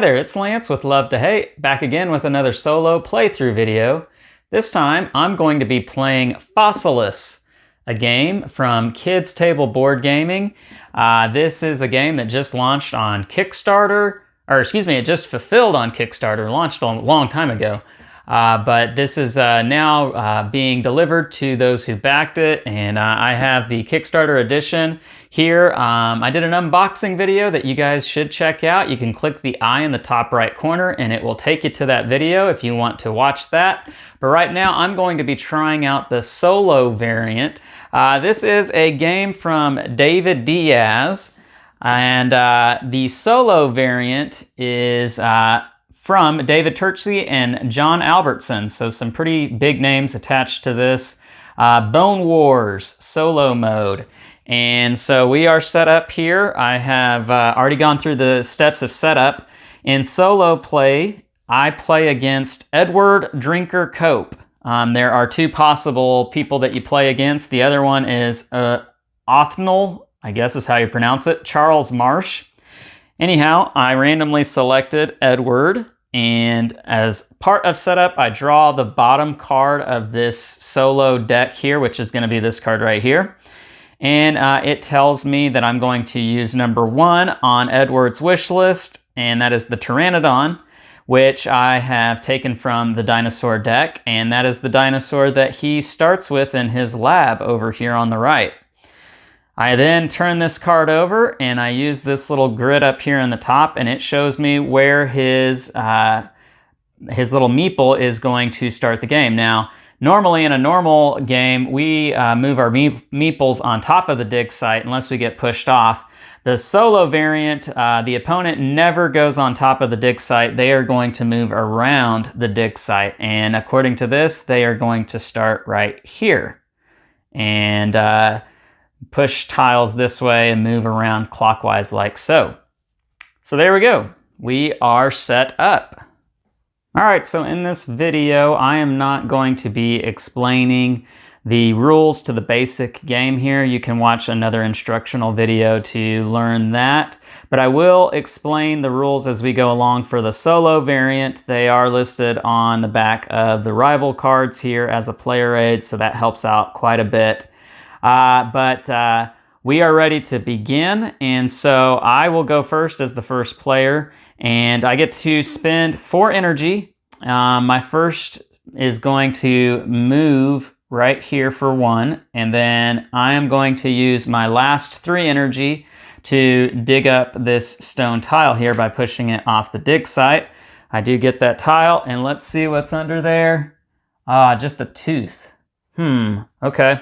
there, it's Lance with Love to Hate, back again with another solo playthrough video. This time, I'm going to be playing Fossilis, a game from Kids Table Board Gaming. This is a game that just launched on Kickstarter, or excuse me, it just fulfilled on Kickstarter, launched a long time ago. But this is now being delivered to those who backed it, and I have the Kickstarter edition here. I did an unboxing video that you guys should check out. You can click the eye in the top right corner and it will take you to that video if you want to watch that. But right now I'm going to be trying out the solo variant. This is a game from David Diaz, and the solo variant is from David Turczi and John Albertson, so some pretty big names attached to this. Bone Wars solo mode. And so we are set up here. I have already gone through the steps of setup. In solo play, I play against Edward Drinker Cope. There are two possible people that you play against. The other one is Othnel, I guess is how you pronounce it, Charles Marsh. Anyhow, I randomly selected Edward, and as part of setup, I draw the bottom card of this solo deck here, which is going to be this card right here. And it tells me that I'm going to use number 1 on Edward's wish list, and that is the Pteranodon, which I have taken from the dinosaur deck, and that is the dinosaur that he starts with in his lab over here on the right. I then turn this card over and I use this little grid up here in the top, and it shows me where his little meeple is going to start the game. Now, normally in a normal game, we move our meeples on top of the dig site unless we get pushed off. The solo variant, the opponent never goes on top of the dig site. They are going to move around the dig site, and according to this, they are going to start right here. And push tiles this way and move around clockwise like so. So there we go. We are set up. All right, so in this video, I am not going to be explaining the rules to the basic game here. You can watch another instructional video to learn that. But I will explain the rules as we go along for the solo variant. They are listed on the back of the rival cards here as a player aid, so that helps out quite a bit. But we are ready to begin, and so I will go first as the first player, and I get to spend 4 energy. My first is going to move right here for 1, and then I am going to use my last 3 energy to dig up this stone tile here by pushing it off the dig site. I do get that tile, and let's see what's under there. Just a tooth. Okay.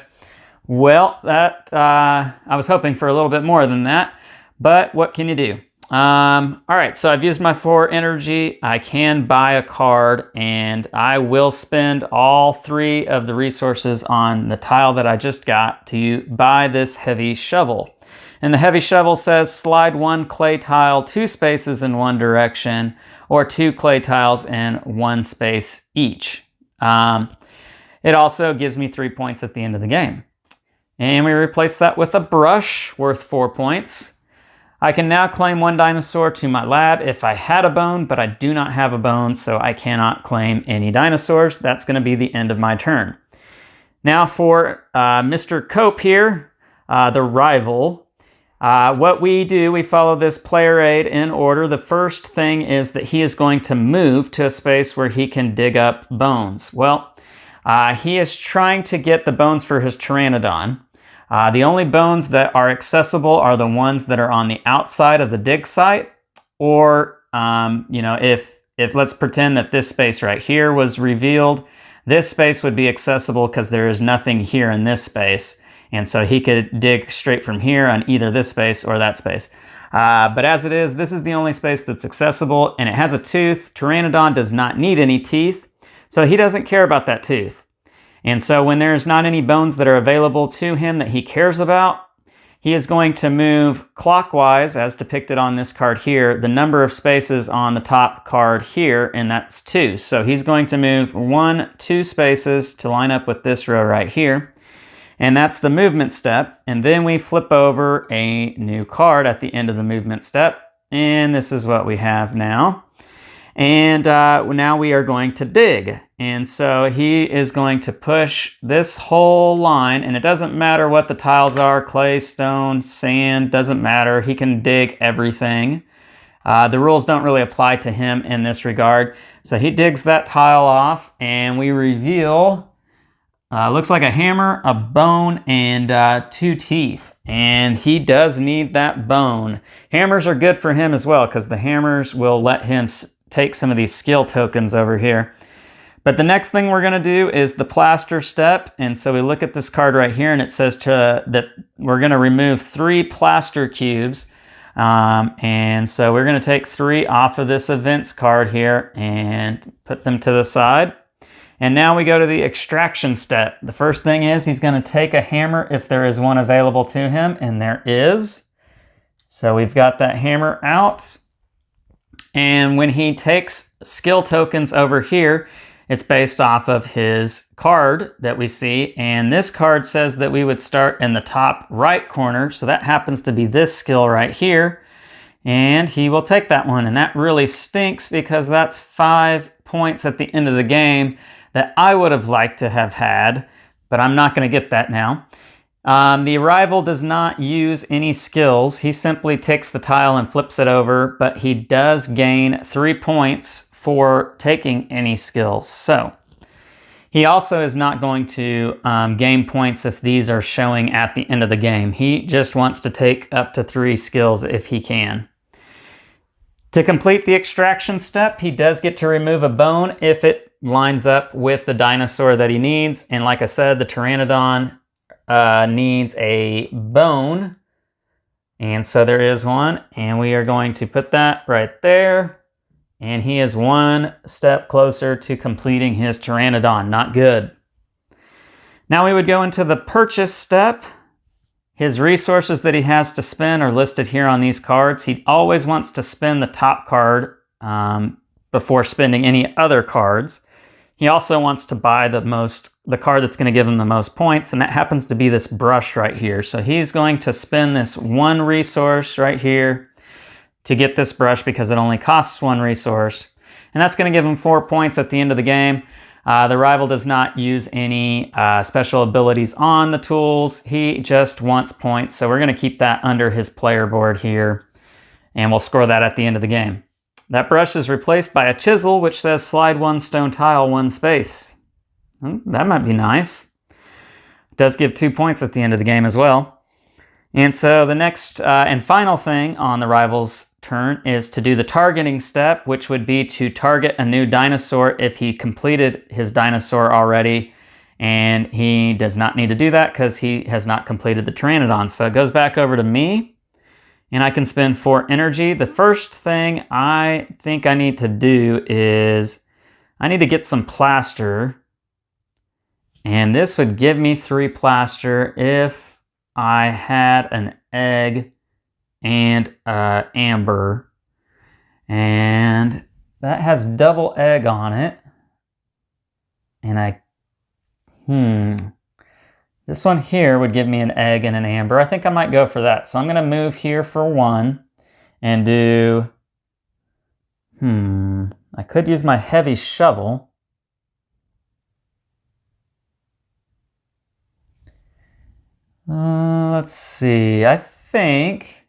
Well, that I was hoping for a little bit more than that, but what can you do? All right, so I've used my 4 energy. I can buy a card, and I will spend all 3 of the resources on the tile that I just got to buy this heavy shovel. And the heavy shovel says slide 1 clay tile 2 spaces in one direction, or 2 clay tiles in 1 space each. It also gives me 3 points at the end of the game. And we replace that with a brush worth 4 points. I can now claim 1 dinosaur to my lab if I had a bone, but I do not have a bone, so I cannot claim any dinosaurs. That's going to be the end of my turn. Now for Mr. Cope here, the rival. What we do, we follow this player aid in order. The first thing is that he is going to move to a space where he can dig up bones. Well, he is trying to get the bones for his Pteranodon. The only bones that are accessible are the ones that are on the outside of the dig site, or, you know, if let's pretend that this space right here was revealed, this space would be accessible because there is nothing here in this space, and so he could dig straight from here on either this space or that space. But as it is, this is the only space that's accessible, and it has a tooth. Pteranodon does not need any teeth, so he doesn't care about that tooth. And so when there's not any bones that are available to him that he cares about, he is going to move clockwise, as depicted on this card here, the number of spaces on the top card here, and that's 2. So he's going to move 2 spaces to line up with this row right here. And that's the movement step. And then we flip over a new card at the end of the movement step. And this is what we have now. And now we are going to dig. And so he is going to push this whole line, and it doesn't matter what the tiles are, clay, stone, sand, doesn't matter. He can dig everything. The rules don't really apply to him in this regard. So he digs that tile off, and we reveal, looks like a hammer, a bone, and 2 teeth. And he does need that bone. Hammers are good for him as well, because the hammers will let him take some of these skill tokens over here. But the next thing we're going to do is the plaster step. And so we look at this card right here, and it says that we're going to remove 3 plaster cubes. And so we're going to take 3 off of this events card here and put them to the side. And now we go to the extraction step. The first thing is he's going to take a hammer if there is one available to him, and there is. So we've got that hammer out. And when he takes skill tokens over here, it's based off of his card that we see. And this card says that we would start in the top right corner. So that happens to be this skill right here. And he will take that one. And that really stinks because that's 5 points at the end of the game that I would have liked to have had, but I'm not going to get that now. The arrival does not use any skills. He simply takes the tile and flips it over, but he does gain 3 points for taking any skills. So he also is not going to gain points if these are showing at the end of the game. He just wants to take up to 3 skills if he can. To complete the extraction step, he does get to remove a bone if it lines up with the dinosaur that he needs. And like I said, the Pteranodon needs a bone. And so there is one. And we are going to put that right there. And he is 1 step closer to completing his Pteranodon. Not good. Now we would go into the purchase step. His resources that he has to spend are listed here on these cards. He always wants to spend the top card before spending any other cards. He also wants to buy the card that's going to give him the most points, and that happens to be this brush right here. So he's going to spend this 1 resource right here to get this brush because it only costs 1 resource. And that's going to give him 4 points at the end of the game. The rival does not use any special abilities on the tools. He just wants points. So we're going to keep that under his player board here. And we'll score that at the end of the game. That brush is replaced by a chisel, which says slide 1 stone tile 1 space. That might be nice. It does give 2 points at the end of the game as well. And so the next and final thing on the rival's turn is to do the targeting step, which would be to target a new dinosaur if he completed his dinosaur already. And he does not need to do that because he has not completed the Pteranodon. So it goes back over to me. And I can spend 4 energy. The first thing I think I need to do is I need to get some plaster. And this would give me 3 plaster if I had an egg and amber. And that has double egg on it. And this one here would give me an egg and an amber. I think I might go for that. So I'm going to move here for 1 and do, I could use my heavy shovel. Let's see. I think,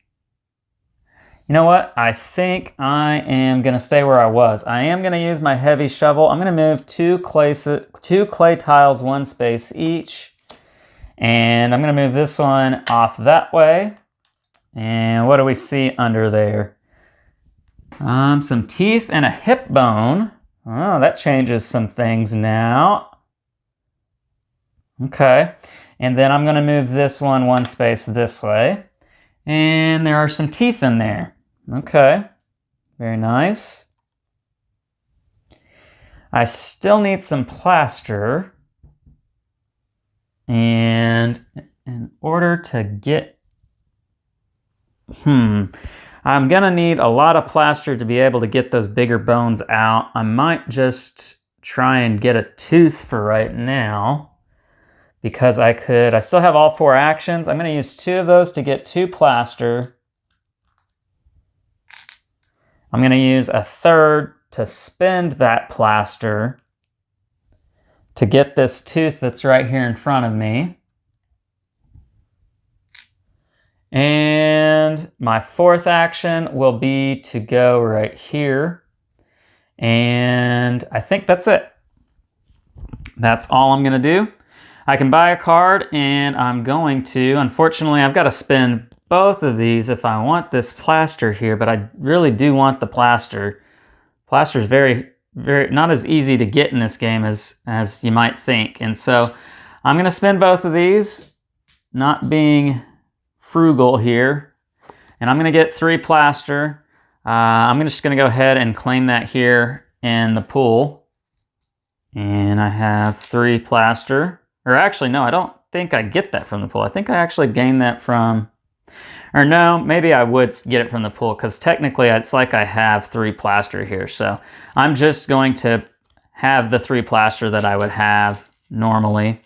you know what? I think I am going to stay where I was. I am going to use my heavy shovel. I'm going to move 2 clay tiles 1 space each. And I'm going to move this one off that way. And what do we see under there? Some teeth and a hip bone. Oh, that changes some things now. Okay. And then I'm going to move this one 1 space this way. And there are some teeth in there. Okay. Very nice. I still need some plaster. And in order to get, I'm going to need a lot of plaster to be able to get those bigger bones out. I might just try and get a tooth for right now because I still have all 4 actions. I'm going to use 2 of those to get 2 plaster. I'm going to use a third to spend that plaster to get this tooth that's right here in front of me. And my fourth action will be to go right here. And I think that's it. That's all I'm going to do. I can buy a card, and I'm going to, unfortunately, I've got to spend both of these if I want this plaster here, but I really do want the plaster. Plaster is very, not as easy to get in this game as you might think. And so I'm going to spend both of these, not being frugal here. And I'm going to get 3 plaster. I'm just going to go ahead and claim that here in the pool. And I have 3 plaster. Or actually, no, I don't think I get that from the pool. I think I actually gain that from... Or no, maybe I would get it from the pool, because technically it's like I have 3 plaster here. So I'm just going to have the 3 plaster that I would have normally.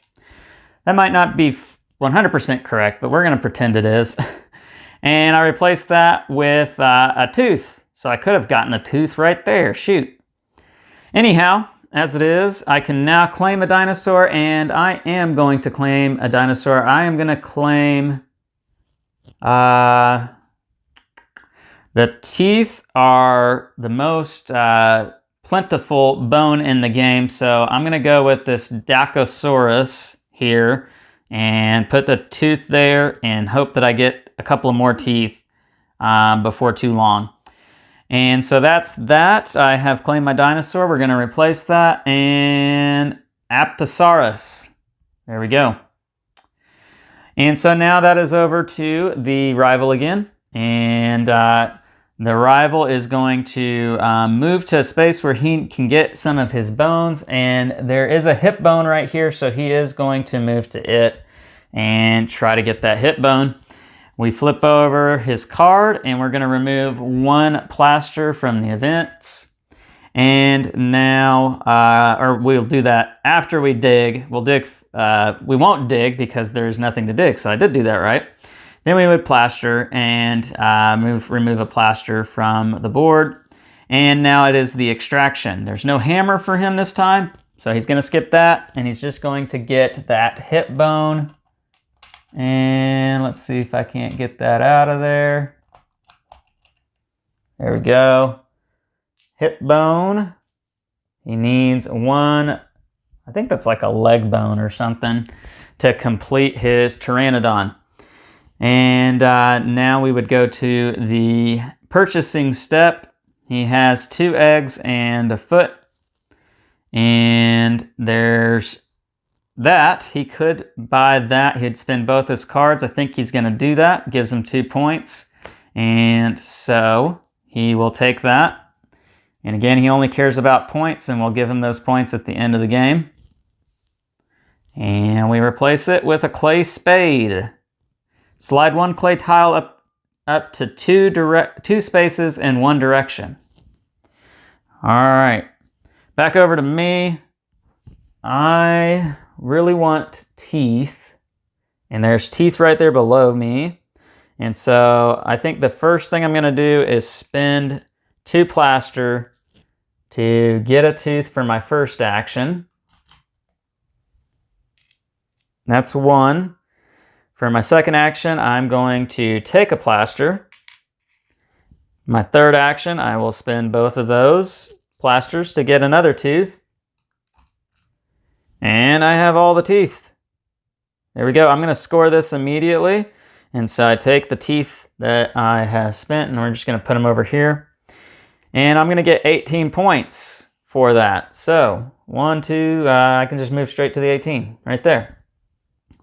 That might not be 100% correct, but we're going to pretend it is. And I replaced that with a tooth. So I could have gotten a tooth right there. Shoot. Anyhow, as it is, I can now claim a dinosaur, and I am going to claim a dinosaur. I am going to claim... the teeth are the most plentiful bone in the game, so I'm going to go with this Dacosaurus here and put the tooth there and hope that I get a couple of more teeth before too long. And so that's that. I have claimed my dinosaur. We're going to replace that, and Apatosaurus. There we go. And so now that is over to the rival again. And the rival is going to move to a space where he can get some of his bones. And there is a hip bone right here, so he is going to move to it and try to get that hip bone. We flip over his card, and we're going to remove 1 plaster from the events. And now, or we'll do that after we dig. We'll dig. We won't dig because there's nothing to dig, so I did do that right. Then we would plaster and remove a plaster from the board. And now it is the extraction. There's no hammer for him this time, so he's going to skip that, and he's just going to get that hip bone. And let's see if I can't get that out of there. There we go. Hip bone. He needs 1, I think that's like a leg bone or something, to complete his pteranodon. And now we would go to the purchasing step. He has 2 eggs and a foot. And there's that. He could buy that. He'd spend both his cards. I think he's going to do that. Gives him 2 points. And so he will take that. And again, he only cares about points, and we'll give him those points at the end of the game. And we replace it with a clay spade. Slide 1 clay tile up to 2 spaces in 1 direction. All right, back over to me. I really want teeth, and there's teeth right there below me. And so I think the first thing I'm going to do is spend 2 plaster to get a tooth for my first action. That's 1. For my second action, I'm going to take a plaster. My third action, I will spend both of those plasters to get another tooth. And I have all the teeth. There we go. I'm going to score this immediately. And so I take the teeth that I have spent, and we're just going to put them over here. And I'm going to get 18 points for that. So 1, 2, I can just move straight to the 18 right there.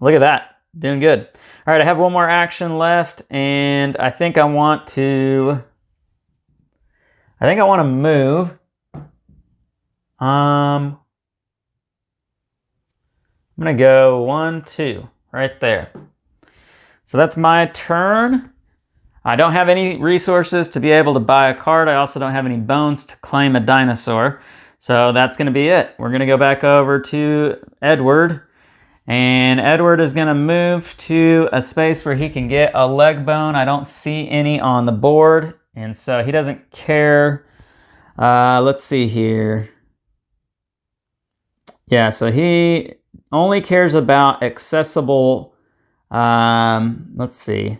Look at that. Doing good. All right, I have 1 more action left, and I think I want to move. I'm going to go 1, 2 right there. So that's my turn. I don't have any resources to be able to buy a card. I also don't have any bones to claim a dinosaur. So that's going to be it. We're going to go back over to Edward. And Edward is going to move to a space where he can get a leg bone. I don't see any on the board. And so he doesn't care Let's see here. Yeah, so he only cares about accessible, let's see.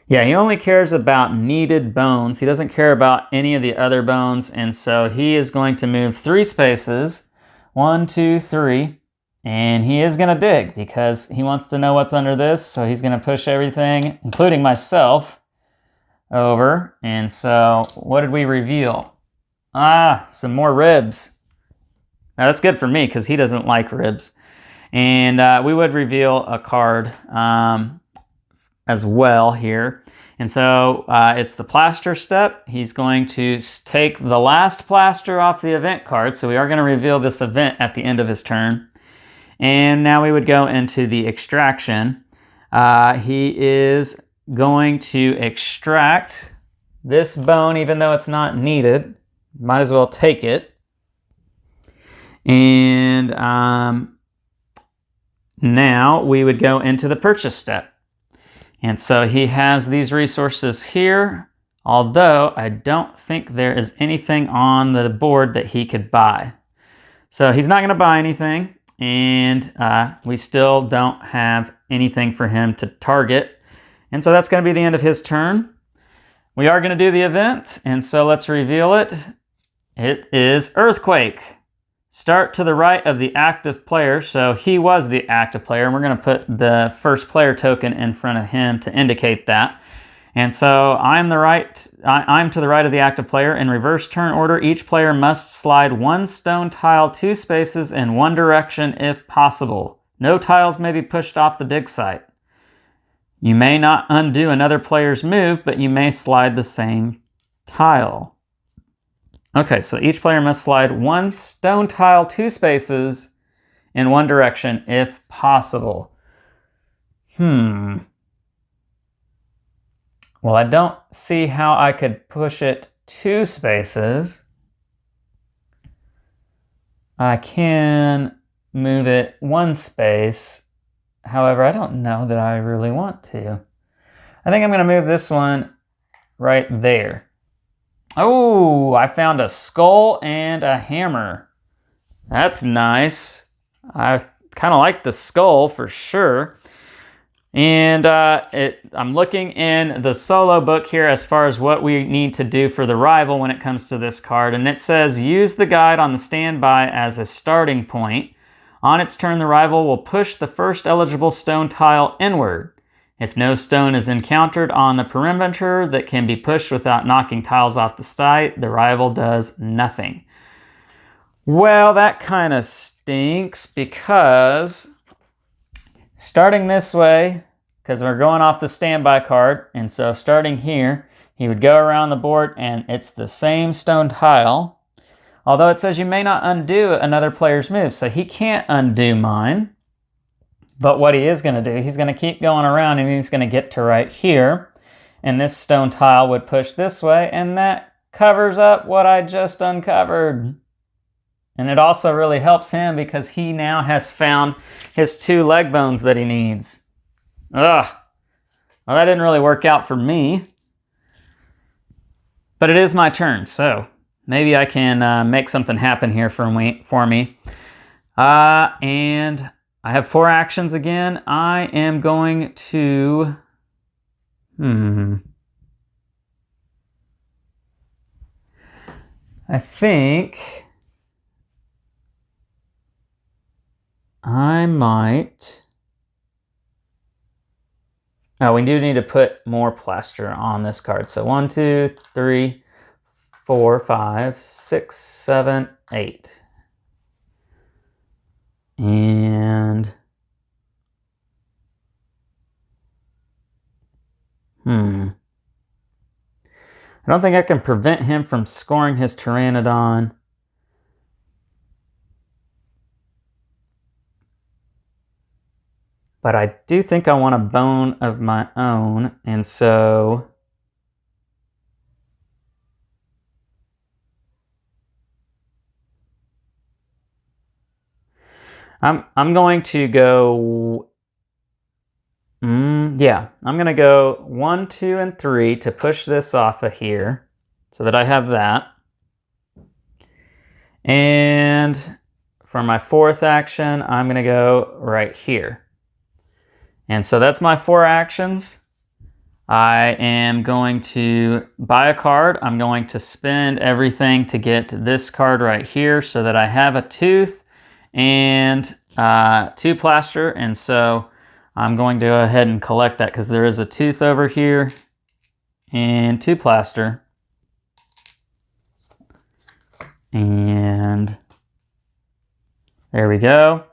Yeah, he only cares about needed bones. He doesn't care about any of the other bones, and so he is going to move 3 spaces. 1, 2, 3. And he is going to dig because he wants to know what's under this, so he's going to push everything, including myself, over. And so what did we reveal? Some more ribs. Now that's good for me because he doesn't like ribs. And we would reveal a card as well here. And so it's the plaster step. He's going to take the last plaster off the event card. So we are going to reveal this event at the end of his turn. And now we would go into the extraction. He is going to extract this bone, even though it's not needed. Might as well take it. And now we would go into the purchase step. And so he has these resources here, although I don't think there is anything on the board that he could buy. So he's not going to buy anything. And we still don't have anything for him to target. And so that's going to be the end of his turn. We are going to do the event, and so let's reveal it. It is Earthquake. Start to the right of the active player. So he was the active player, and we're going to put the first player token in front of him to indicate that. And so I'm to the right of the active player. In reverse turn order, each player must slide 1 stone tile 2 spaces in one direction if possible. No tiles may be pushed off the dig site. You may not undo another player's move, but you may slide the same tile. Okay, so each player must slide 1 stone tile 2 spaces in one direction if possible. Well, I don't see how I could push it 2 spaces. I can move it 1 space. However, I don't know that I really want to. I think I'm going to move this one right there. Oh, I found a skull and a hammer. That's nice. I kind of like the skull for sure. And I'm looking in the solo book here as far as what we need to do for the rival when it comes to this card. And it says, use the guide on the standby as a starting point. On its turn, the rival will push the first eligible stone tile inward. If no stone is encountered on the perimeter that can be pushed without knocking tiles off the site, the rival does nothing. Well, that kind of stinks because starting this way, because we're going off the standby card, and so starting here, he would go around the board and it's the same stone tile. Although it says you may not undo another player's move, so he can't undo mine. But what he is going to do, he's going to keep going around and he's going to get to right here. And this stone tile would push this way, and that covers up what I just uncovered. And it also really helps him because he now has found his 2 leg bones that he needs. Ugh. Well, that didn't really work out for me. But it is my turn, so maybe I can make something happen here for me. And I have 4 actions again. I am going to... I think I might... Oh, we do need to put more plaster on this card. So 1, 2, 3, 4, 5, 6, 7, 8. And... I don't think I can prevent him from scoring his Pteranodon. But I do think I want a bone of my own, and so... I'm going to go Yeah, I'm gonna go 1, 2, and 3 to push this off of here so that I have that. And for my 4th action, I'm gonna go right here. And so that's my 4 actions. I am going to buy a card. I'm going to spend everything to get this card right here so that I have a tooth and 2 plaster. And so I'm going to go ahead and collect that because there is a tooth over here and 2 plaster. And there we go.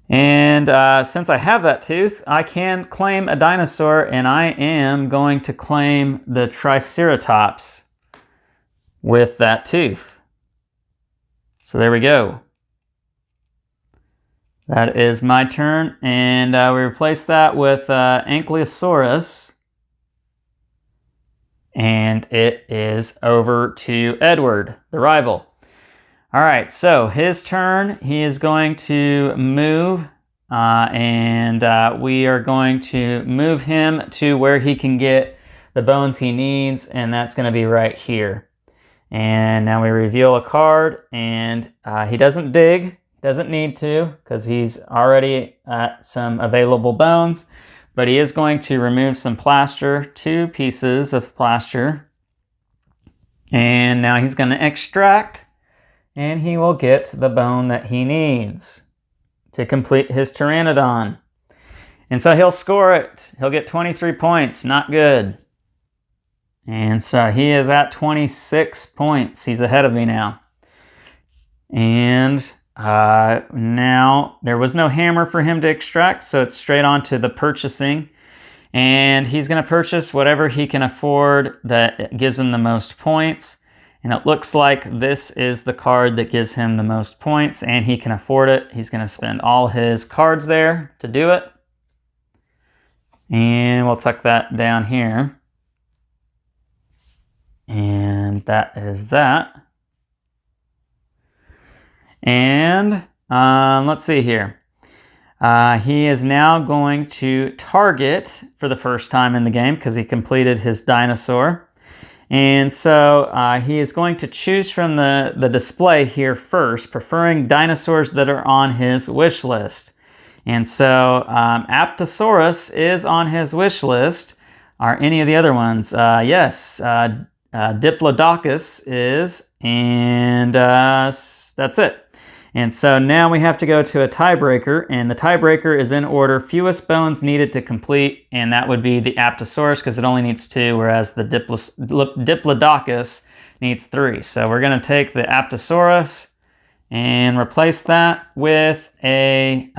And since I have that tooth, I can claim a dinosaur, and I am going to claim the Triceratops with that tooth. So there we go. That is my turn, and we replace that with Ankylosaurus. And it is over to Edward, the rival. All right, so his turn. He is going to move, and we are going to move him to where he can get the bones he needs, and that's going to be right here. And now we reveal a card, and he doesn't dig. Doesn't need to because he's already at some available bones. But he is going to remove some plaster, 2 pieces of plaster. And now he's going to extract, and he will get the bone that he needs to complete his Pteranodon. And so he'll score it. He'll get 23 points. Not good. And so he is at 26 points. He's ahead of me now. And now there was no hammer for him to extract, so it's straight on to the purchasing. And he's going to purchase whatever he can afford that gives him the most points. And it looks like this is the card that gives him the most points, and he can afford it. He's going to spend all his cards there to do it. And we'll tuck that down here. And that is that. And let's see here. He is now going to target for the first time in the game because he completed his dinosaur. And so he is going to choose from the display here first, preferring dinosaurs that are on his wish list. And so Apatosaurus is on his wish list. Are any of the other ones? Yes, Diplodocus is, and that's it. And so now we have to go to a tiebreaker, and the tiebreaker is in order fewest bones needed to complete, and that would be the Apatosaurus because it only needs 2, whereas the Diplodocus needs 3. So we're going to take the Apatosaurus and replace that with a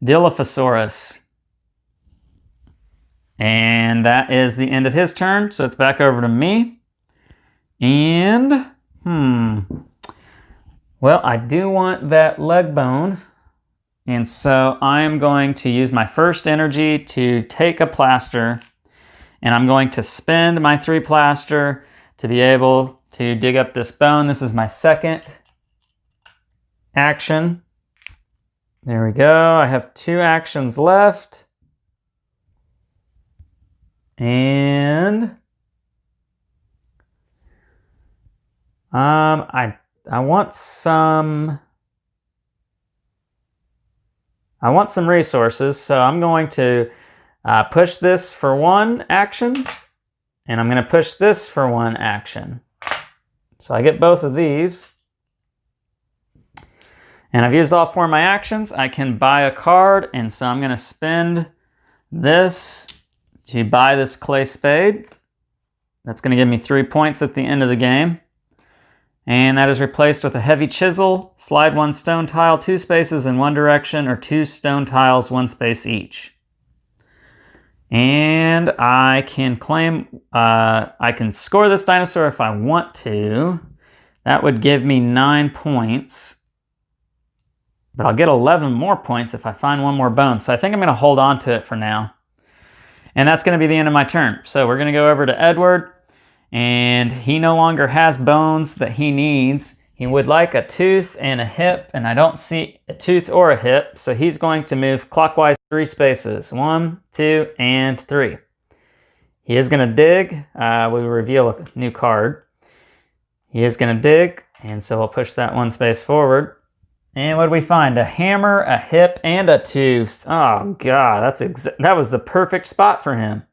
Dilophosaurus. And that is the end of his turn, so it's back over to me. And, well, I do want that leg bone, and so I'm going to use my first energy to take a plaster, and I'm going to spend my 3 plaster to be able to dig up this bone. This is my second action. There we go. I have 2 actions left. And I want some resources, so I'm going to push this for 1 action, and I'm going to push this for 1 action. So I get both of these. And I've used all 4 of my actions. I can buy a card, and so I'm going to spend this to buy this clay spade. That's going to give me 3 points at the end of the game. And that is replaced with a heavy chisel, slide 1 stone tile 2 spaces in 1 direction, or 2 stone tiles 1 space each. And I can claim, I can score this dinosaur if I want to. That would give me 9 points. But I'll get 11 more points if I find 1 more bone. So I think I'm going to hold on to it for now. And that's going to be the end of my turn. So we're going to go over to Edward. And he no longer has bones that he needs. He would like a tooth and a hip, and I don't see a tooth or a hip, so he's going to move clockwise through 3 spaces. 1, 2, and 3. He is going to dig. We reveal a new card. He is going to dig, and so we'll push that 1 space forward. And what do we find? A hammer, a hip, and a tooth. Oh, God, that was the perfect spot for him.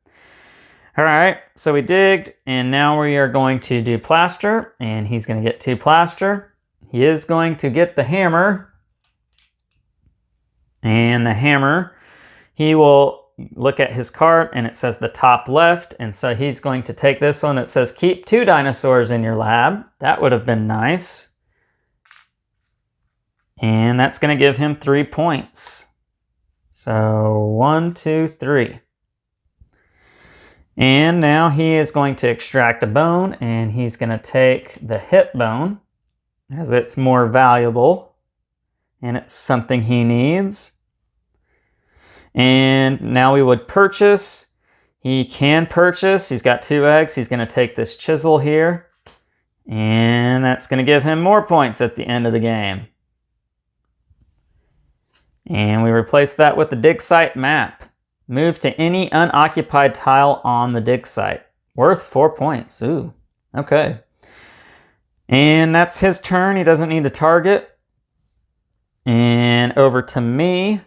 All right, so we digged, and now we are going to do plaster, and he's going to get 2 plaster. He is going to get the hammer, and the hammer, he will look at his cart, and it says the top left, and so he's going to take this one that says keep 2 dinosaurs in your lab. That would have been nice. And that's going to give him 3 points. So 1, 2, 3. And now he is going to extract a bone, and he's going to take the hip bone as it's more valuable and it's something he needs. And now we would purchase. He can purchase. He's got 2 eggs. He's going to take this chisel here, and that's going to give him more points at the end of the game. And we replace that with the dig site map. Move to any unoccupied tile on the dig site. Worth 4 points. Ooh, okay. And that's his turn. He doesn't need to target. And over to me.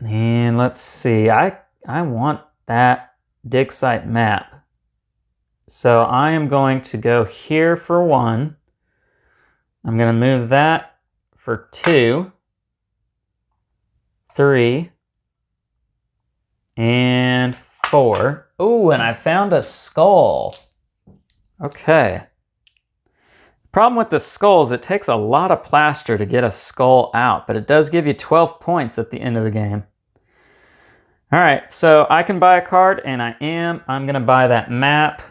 And let's see. I want that dig site map. So I am going to go here for 1. I'm going to move that for 2, 3, and 4. Ooh, and I found a skull. Okay. Problem with the skull is it takes a lot of plaster to get a skull out, but it does give you 12 points at the end of the game. All right, so I can buy a card, and I'm going to buy that map.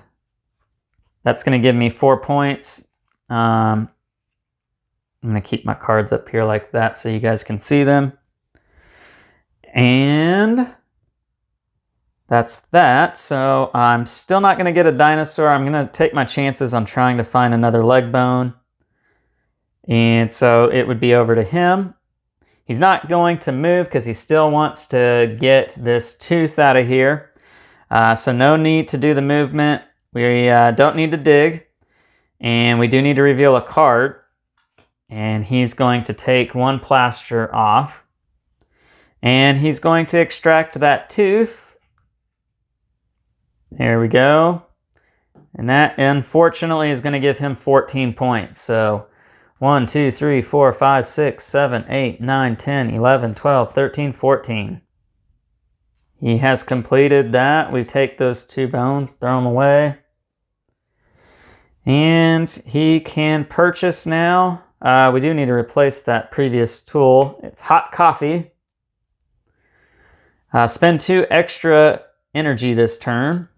That's going to give me 4 points. I'm going to keep my cards up here like that so you guys can see them. And that's that. So I'm still not going to get a dinosaur. I'm going to take my chances on trying to find another leg bone. And so it would be over to him. He's not going to move because he still wants to get this tooth out of here. So no need to do the movement. We don't need to dig. And we do need to reveal a card. And he's going to take 1 plaster off. And he's going to extract that tooth. There we go. And that, unfortunately, is going to give him 14 points. So 1, 2, 3, 4, 5, 6, 7, 8, 9, 10, 11, 12, 13, 14. He has completed that. We take those 2 bones, throw them away. And he can purchase now. We do need to replace that previous tool. It's hot coffee. Spend 2 extra energy this turn.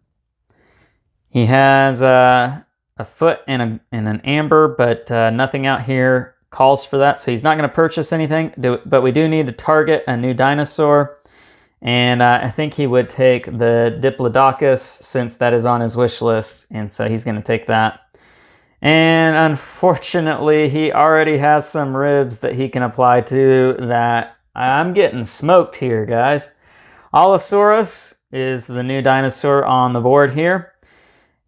He has a foot and an amber, but nothing out here calls for that, so he's not going to purchase anything. But we do need to target a new dinosaur, and I think he would take the Diplodocus since that is on his wish list, and so he's going to take that. And unfortunately, he already has some ribs that he can apply to that. I'm getting smoked here, guys. Allosaurus is the new dinosaur on the board here.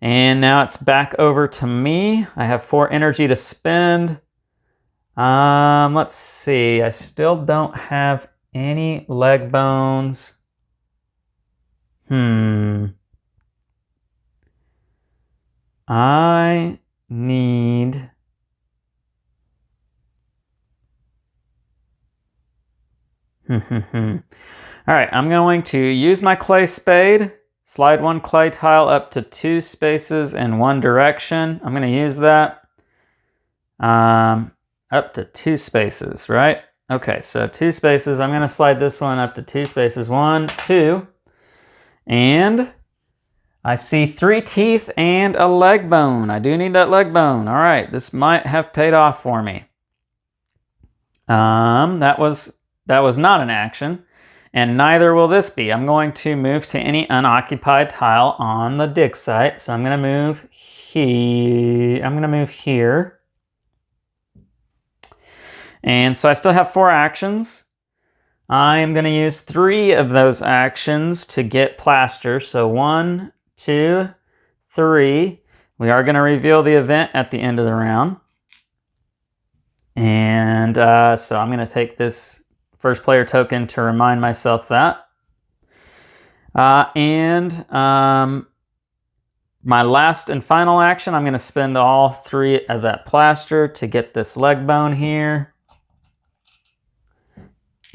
And now it's back over to me. I have 4 energy to spend. Let's see. I still don't have any leg bones. I need... All right, I'm going to use my clay spade. Slide 1 clay tile up to 2 spaces in 1 direction. I'm going to use that. Up to 2 spaces, right? Okay, so 2 spaces. I'm going to slide this one up to 2 spaces. 1, 2. And I see 3 teeth and a leg bone. I do need that leg bone. All right, this might have paid off for me. That was not an action. And neither will this be. I'm going to move to any unoccupied tile on the dig site. So I'm going to move here. And so I still have 4 actions. I am going to use 3 of those actions to get plaster. So 1, 2, 3. We are going to reveal the event at the end of the round. And so I'm going to take this first player token to remind myself that. My last and final action, I'm going to spend all 3 of that plaster to get this leg bone here.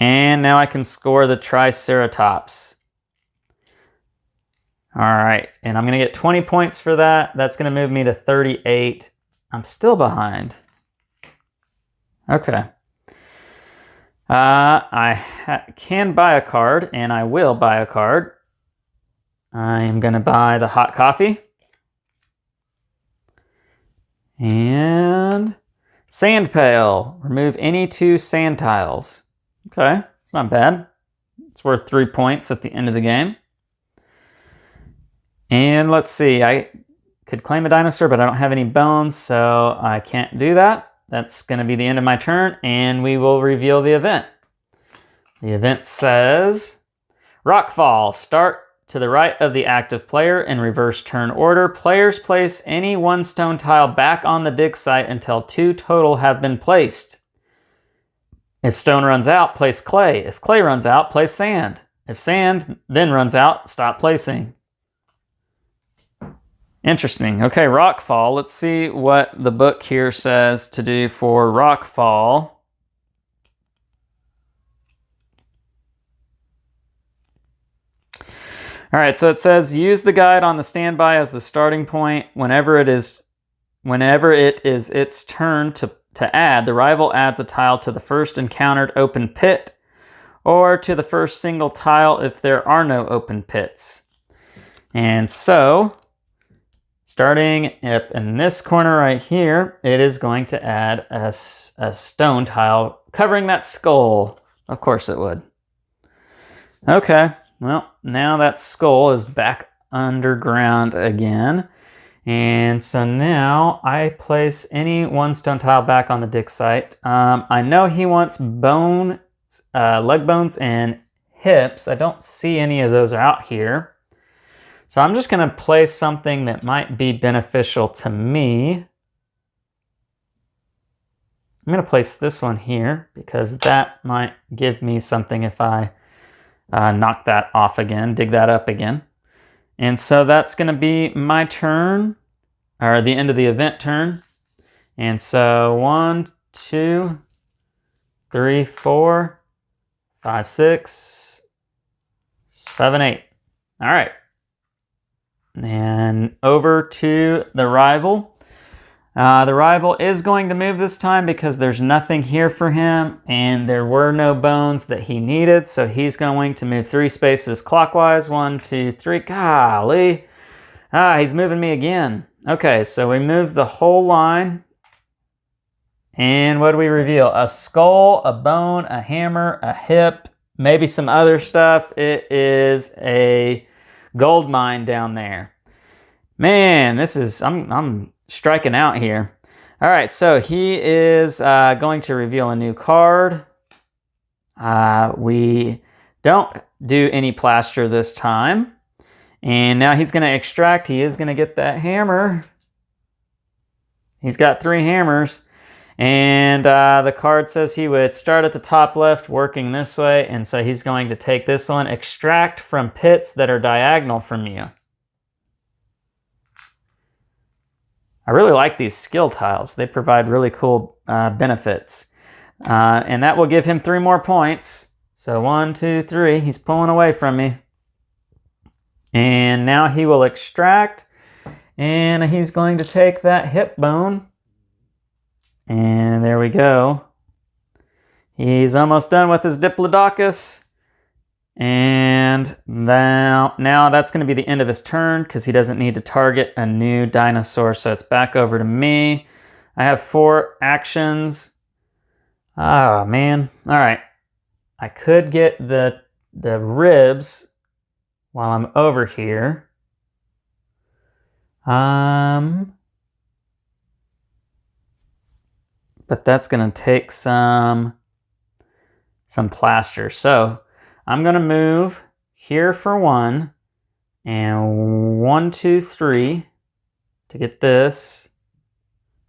And now I can score the Triceratops. All right, and I'm going to get 20 points for that. That's going to move me to 38. I'm still behind. Okay. I can buy a card, and I will buy a card. I am going to buy the hot coffee. And sand pail. Remove any 2 sand tiles. Okay, it's not bad. It's worth 3 points at the end of the game. And let's see, I could claim a dinosaur, but I don't have any bones, so I can't do that. That's going to be the end of my turn, and we will reveal the event. The event says, Rockfall. Start to the right of the active player in reverse turn order. Players place any 1 stone tile back on the dig site until 2 total have been placed. If stone runs out, place clay. If clay runs out, place sand. If sand then runs out, stop placing. Interesting. Okay, Rockfall. Let's see what the book here says to do for Rockfall. All right, so it says use the guide on the standby as the starting point. Whenever it is its turn to add, the rival adds a tile to the first encountered open pit or to the first single tile if there are no open pits. And so, starting up in this corner right here, it is going to add a stone tile covering that skull. Of course it would. Okay, well, now that skull is back underground again. And so now I place any 1 stone tile back on the dig site. I know he wants bones, leg bones and hips. I don't see any of those out here. So I'm just going to place something that might be beneficial to me. I'm going to place this one here because that might give me something if I knock that off again, dig that up again. And so that's going to be my turn, or the end of the event turn. And so 1, 2, 3, 4, 5, 6, 7, 8. All right. And over to the rival. The rival is going to move this time because there's nothing here for him and there were no bones that he needed. So he's going to move 3 spaces clockwise. 1, 2, 3. Golly. He's moving me again. Okay, so we moved the whole line. And what do we reveal? A skull, a bone, a hammer, a hip, maybe some other stuff. It is a gold mine down there. Man, this is, I'm striking out here. All right, so he is going to reveal a new card. We don't do any plaster this time. And now he's going to extract. He is going to get that hammer. He's got 3 hammers. And the card says he would start at the top left, working this way. And so he's going to take this one, extract from pits that are diagonal from you. I really like these skill tiles. They provide really cool benefits. And that will give him 3 more points. So 1, 2, 3. He's pulling away from me. And now he will extract. And he's going to take that hip bone. And there we go. He's almost done with his Diplodocus. And now that's going to be the end of his turn because he doesn't need to target a new dinosaur. So it's back over to me. I have 4 actions. Ah, man. All right. I could get the ribs while I'm over here. But that's going to take some some plaster. So I'm gonna move here for 1, and 1, 2, 3 to get this.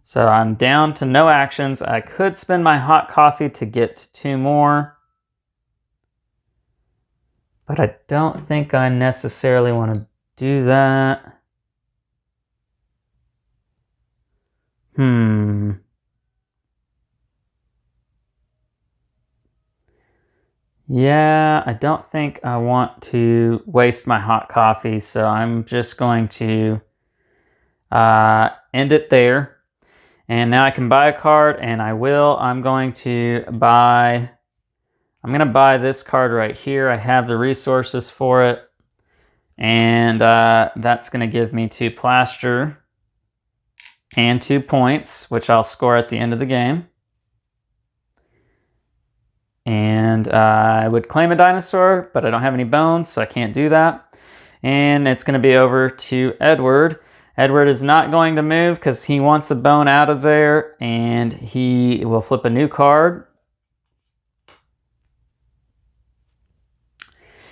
So I'm down to no actions. I could spend my hot coffee to get 2 more, but I don't think I necessarily want to do that. Yeah, I don't think I want to waste my hot coffee, so I'm just going to end it there. And now I can buy a card, and I will. I'm going to buy this card right here. I have the resources for it. And that's going to give me 2 plaster and 2 points, which I'll score at the end of the game. And I would claim a dinosaur, but I don't have any bones, so I can't do that. And it's going to be over to Edward. Edward is not going to move because he wants a bone out of there, and he will flip a new card.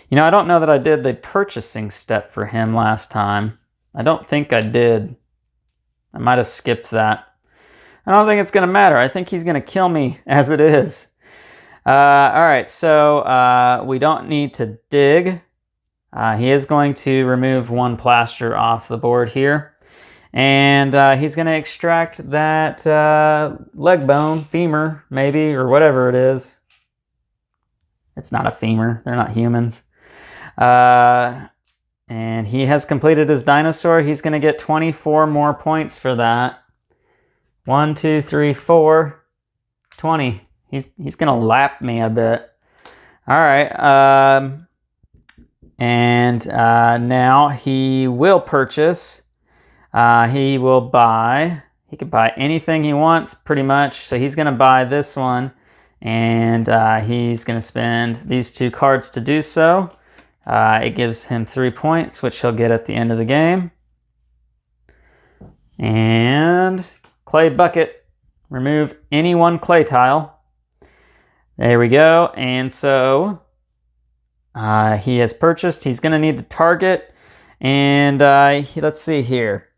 You know, I don't know that I did the purchasing step for him last time. I don't think I did. I might have skipped that. I don't think it's going to matter. I think he's going to kill me as it is. All right, so we don't need to dig. He is going to remove 1 plaster off the board here. And he's going to extract that leg bone, femur, maybe, or whatever it is. It's not a femur. They're not humans. And he has completed his dinosaur. He's going to get 24 more points for that. 1, 2, 3, 4, 20. He's going to lap me a bit. All right. And now he will purchase. He will buy. He could buy anything he wants, pretty much. So he's going to buy this one. And he's going to spend these 2 cards to do so. It gives him 3 points, which he'll get at the end of the game. And clay bucket. Remove any 1 clay tile. There we go. And so he has purchased. He's going to need to target. And let's see here.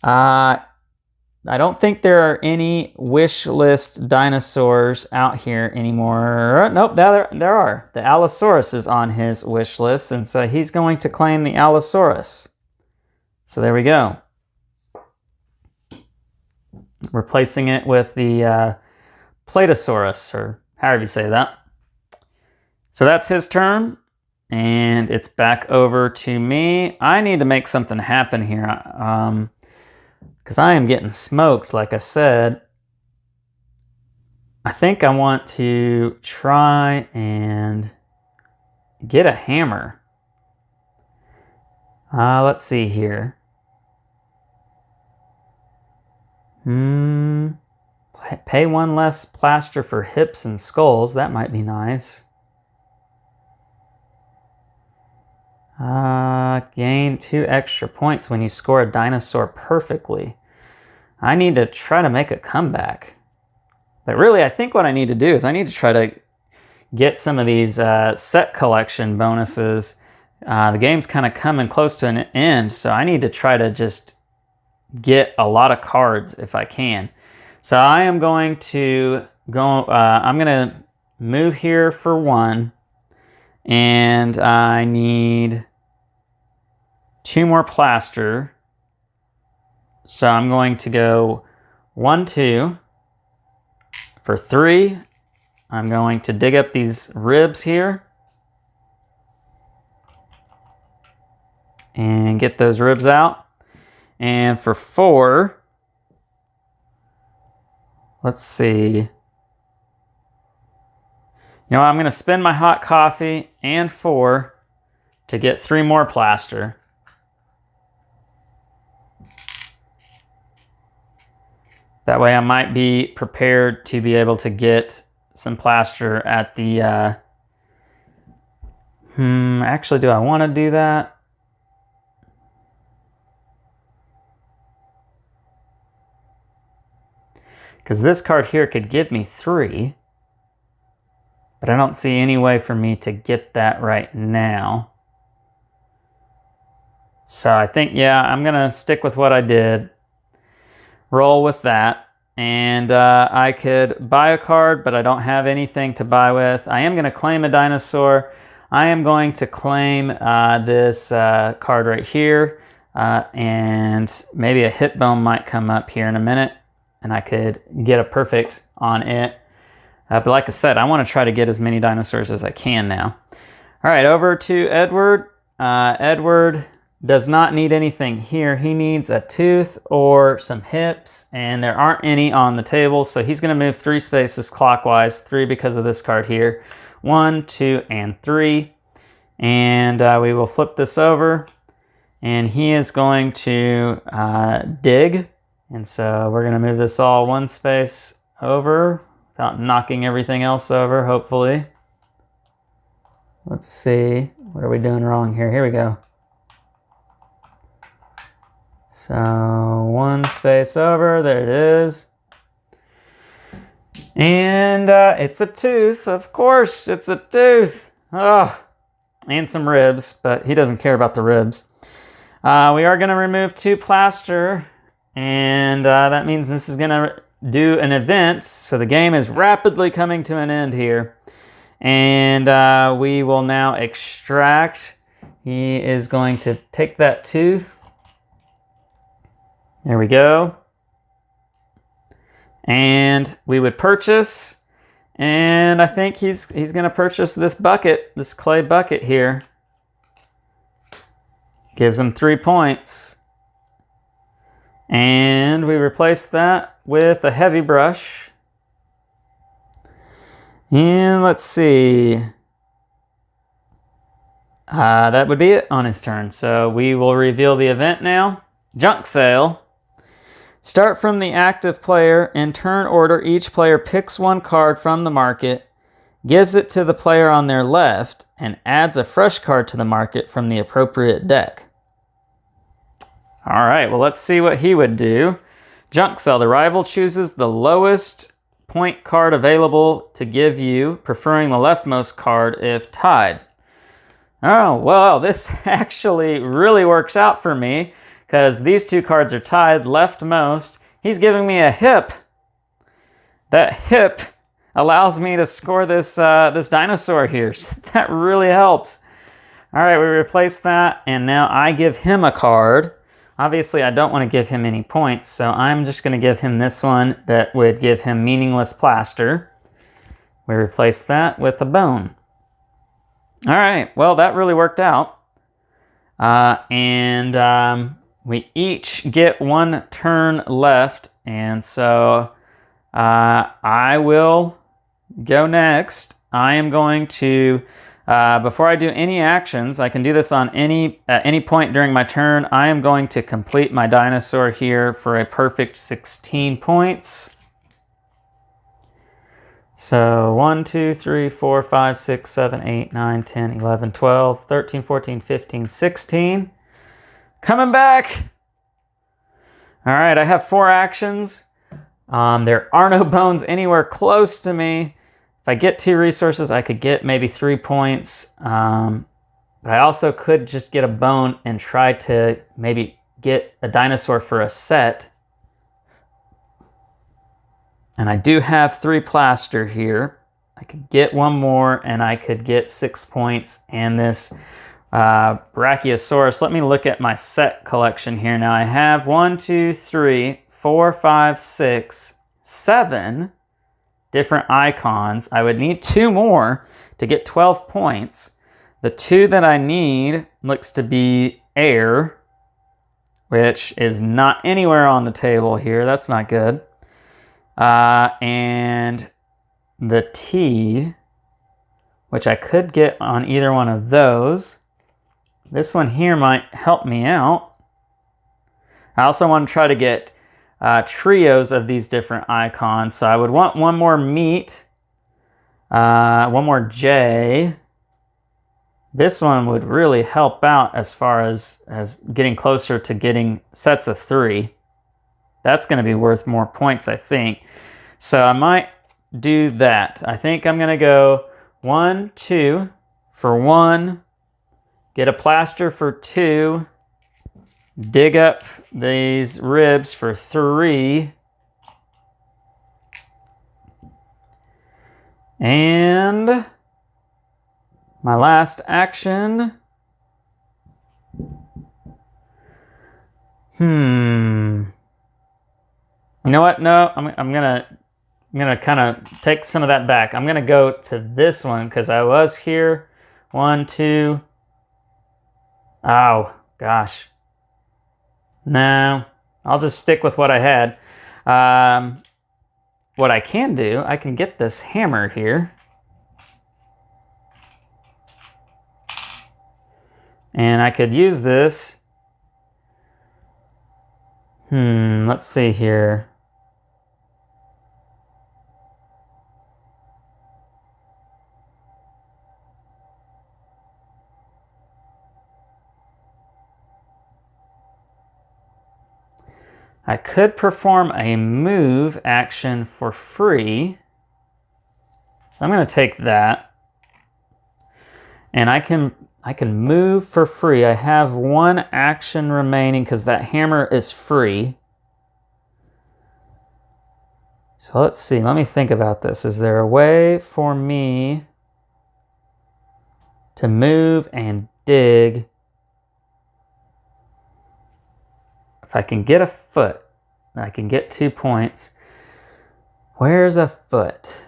I don't think there are any wish list dinosaurs out here anymore. Nope, there are. The Allosaurus is on his wish list, and so he's going to claim the Allosaurus. So there we go. Replacing it with the Platosaurus, or however you say that. So that's his turn, and it's back over to me. I need to make something happen here. Because I am getting smoked, like I said. I think I want to try and get a hammer. Let's see here. Pay 1 less plaster for hips and skulls. That might be nice. Gain 2 extra points when you score a dinosaur perfectly. I need to try to make a comeback. But really, I think what I need to do is I need to try to get some of these set collection bonuses. The game's kind of coming close to an end, so I need to try to just get a lot of cards if I can. So I am going to go, I'm going to move here for 1. And I need 2 more plaster. So I'm going to go 1, 2. For 3, I'm going to dig up these ribs here. And get those ribs out. And for 4, let's see. You know, I'm going to spend my hot coffee and 4 to get 3 more plaster. That way I might be prepared to be able to get some plaster at the... actually, do I want to do that? Because this card here could give me 3. but I don't see any way for me to get that right now. So I think, yeah, I'm going to stick with what I did. Roll with that. And I could buy a card, but I don't have anything to buy with. I am going to claim a dinosaur. I am going to claim this card right here. And maybe a hit bone might come up here in a minute. And I could get a perfect on it. But like I said, I want to try to get as many dinosaurs as I can now. All right, over to Edward. Edward does not need anything here. He needs a tooth or some hips, and there aren't any on the table, so he's going to move 3 spaces clockwise, 3 because of this card here. 1, 2, and 3. And we will flip this over, and he is going to dig. And so we're going to move this all 1 space over without knocking everything else over, hopefully. Let's see. What are we doing wrong here? Here we go. So 1 space over, there it is. And it's a tooth, of course, it's a tooth. Oh, and some ribs, but he doesn't care about the ribs. We are going to remove 2 plaster, and that means this is going to do an event. So the game is rapidly coming to an end here. And we will now extract. He is going to take that tooth. There we go. And we would purchase, and I think he's going to purchase this bucket, this clay bucket here. Gives him 3 points. And we replace that with a heavy brush. And let's see. That would be it on his turn. So we will reveal the event now. Junk sale. Start from the active player. In turn order, each player picks 1 card from the market, gives it to the player on their left, and adds a fresh card to the market from the appropriate deck. All right, well, let's see what he would do. Junk sale. The rival chooses the lowest point card available to give you, preferring the leftmost card if tied. Oh, well, this actually really works out for me, because these 2 cards are tied leftmost. He's giving me a hip. That hip allows me to score this this dinosaur here. So that really helps. All right, we replace that, and now I give him a card. Obviously, I don't want to give him any points, so I'm just going to give him this one that would give him meaningless plaster. We replace that with a bone. All right, well, that really worked out. We each get 1 turn left, and so I will go next. I am going to, before I do any actions, I can do this on at any point during my turn. I am going to complete my dinosaur here for a perfect 16 points. So 1, 2, 3, 4, 5, 6, 7, 8, 9, 10, 11, 12, 13, 14, 15, 16. Coming back. All right, I have 4 actions. There are no bones anywhere close to me. If I get 2 resources, I could get maybe 3 points. But I also could just get a bone and try to maybe get a dinosaur for a set. And I do have 3 plaster here. I could get 1 more and I could get 6 points and this Brachiosaurus. Let me look at my set collection here. Now I have 1, 2, 3, 4, 5, 6, 7 different icons. I would need 2 more to get 12 points. The 2 that I need looks to be air, which is not anywhere on the table here. That's not good. And the T, which I could get on either one of those. This one here might help me out. I also want to try to get trios of these different icons. So I would want 1 more meat, 1 more J. This one would really help out as far as getting closer to getting sets of 3. That's going to be worth more points, I think. So I might do that. I think I'm going to go 1, 2 for 1. Get a plaster for 2. Dig up these ribs for 3. And my last action. You know what? No, I'm gonna kind of take some of that back. I'm gonna go to this one because I was here. 1, 2. Oh gosh. No, I'll just stick with what I had. What I can do, I can get this hammer here. And I could use this. Let's see here. I could perform a move action for free. So I'm going to take that. And I can move for free. I have 1 action remaining because that hammer is free. So let's see. Let me think about this. Is there a way for me to move and dig? If I can get a foot, I can get 2 points. Where's a foot?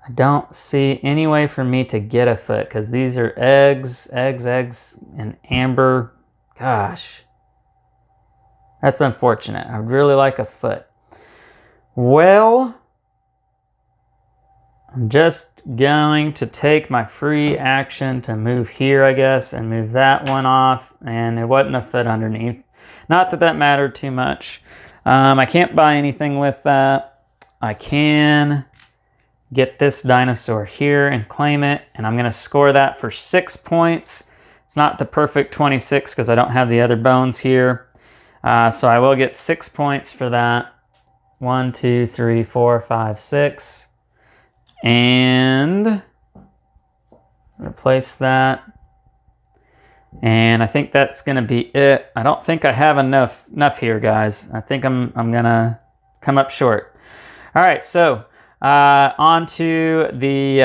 I don't see any way for me to get a foot because these are eggs, and amber. Gosh, that's unfortunate. I'd really like a foot. Well, I'm just going to take my free action to move here, I guess, and move that one off. And it wasn't a foot underneath. Not that that mattered too much. I can't buy anything with that. I can get this dinosaur here and claim it. And I'm going to score that for 6 points. It's not the perfect 26 because I don't have the other bones here. So I will get 6 points for that. 1, 2, 3, 4, 5, 6. And replace that. And I think that's going to be it. I don't think I have enough here, guys. I think I'm going to come up short. All right, so on to the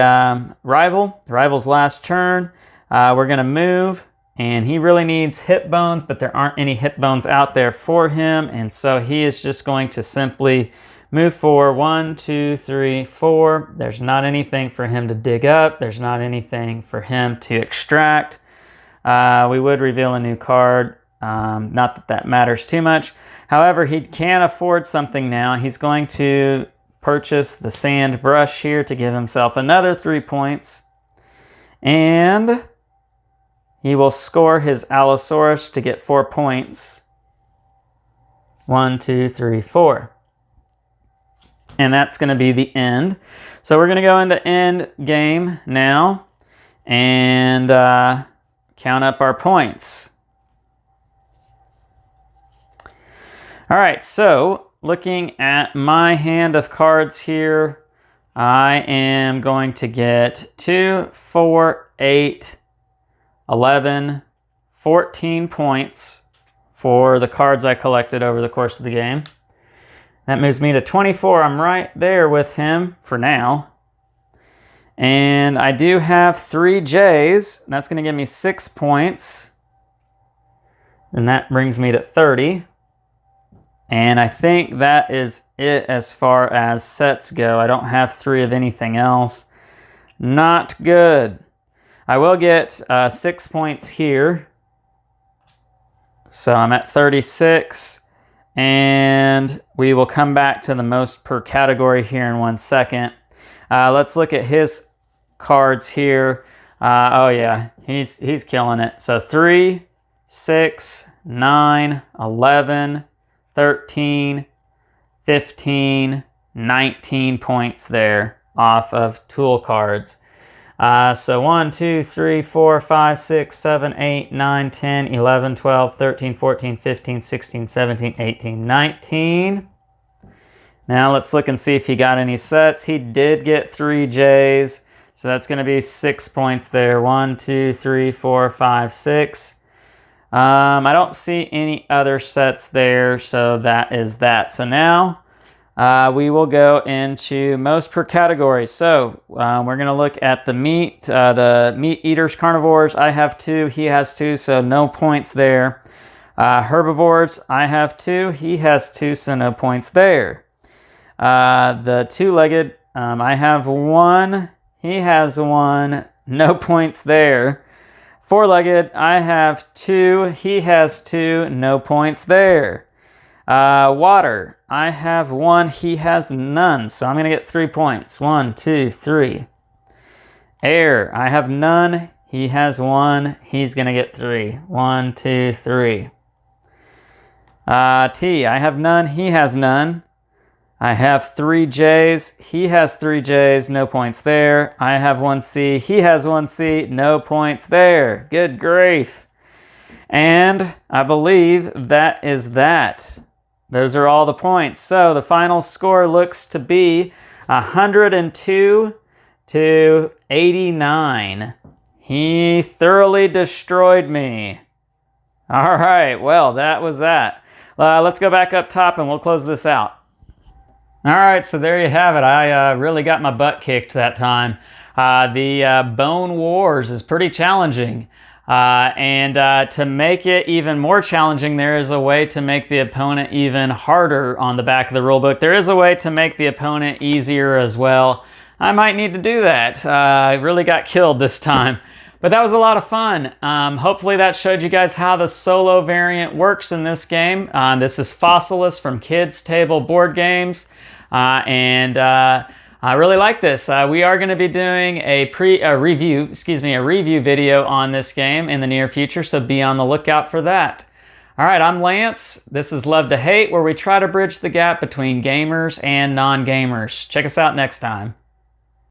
rival. The rival's last turn. We're going to move, and he really needs hip bones, but there aren't any hip bones out there for him. And so he is just going to simply move for 1, 2, 3, 4. There's not anything for him to dig up. There's not anything for him to extract. We would reveal a new card. Not that that matters too much. However, he can afford something now. He's going to purchase the sand brush here to give himself another 3 points. And he will score his Allosaurus to get 4 points. 1, 2, 3, 4. And that's going to be the end. So we're going to go into end game now and count up our points. All right, so looking at my hand of cards here, I am going to get 2, 4, 8, 11, 14 points for the cards I collected over the course of the game. That moves me to 24. I'm right there with him for now. And I do have 3 J's. That's going to give me 6 points. And that brings me to 30. And I think that is it as far as sets go. I don't have 3 of anything else. Not good. I will get 6 points here. So I'm at 36. And we will come back to the most per category here in 1 second. Let's look at his cards here. Oh yeah, he's killing it. So 3, 6, 9, 11, 13, 15, 19 points there off of tool cards. So 1, 2, 3, 4, 5, 6, 7, 8, 9, 10, 11, 12, 13, 14, 15, 16, 17, 18, 19. Now let's look and see if he got any sets. He did get 3 J's, so that's going to be 6 points there. 1, 2, 3, 4, 5, 6. I don't see any other sets there, so that is that. So now we will go into most per category. So we're going to look at the meat eaters, carnivores. I have 2, he has 2, so no points there. Herbivores, I have 2, he has 2, so no points there. The 2-legged, I have 1, he has 1, no points there. 4-legged, I have 2, he has 2, no points there. Water, I have 1, he has none, so I'm going to get 3 points. 1, 2, 3. Air, I have none, he has 1, he's going to get 3. 1, 2, 3. Tea, I have none, he has none. I have 3 J's, he has 3 J's, no points there. I have 1 C, he has 1 C, no points there. Good grief. And I believe that is that. Those are all the points. So the final score looks to be 102 to 89. He thoroughly destroyed me. All right, well, that was that. Let's go back up top and we'll close this out. All right, so there you have it. I really got my butt kicked that time. The Bone Wars is pretty challenging. And to make it even more challenging, there is a way to make the opponent even harder on the back of the rulebook. There is a way to make the opponent easier as well. I might need to do that. I really got killed this time. But that was a lot of fun. Hopefully that showed you guys how the solo variant works in this game. This is Fossilis from Kids Table Board Games. I really like this. We are going to be doing a review video on this game in the near future, so be on the lookout for that. All right, I'm Lance. This is Love to Hate, where we try to bridge the gap between gamers and non-gamers. Check us out next time.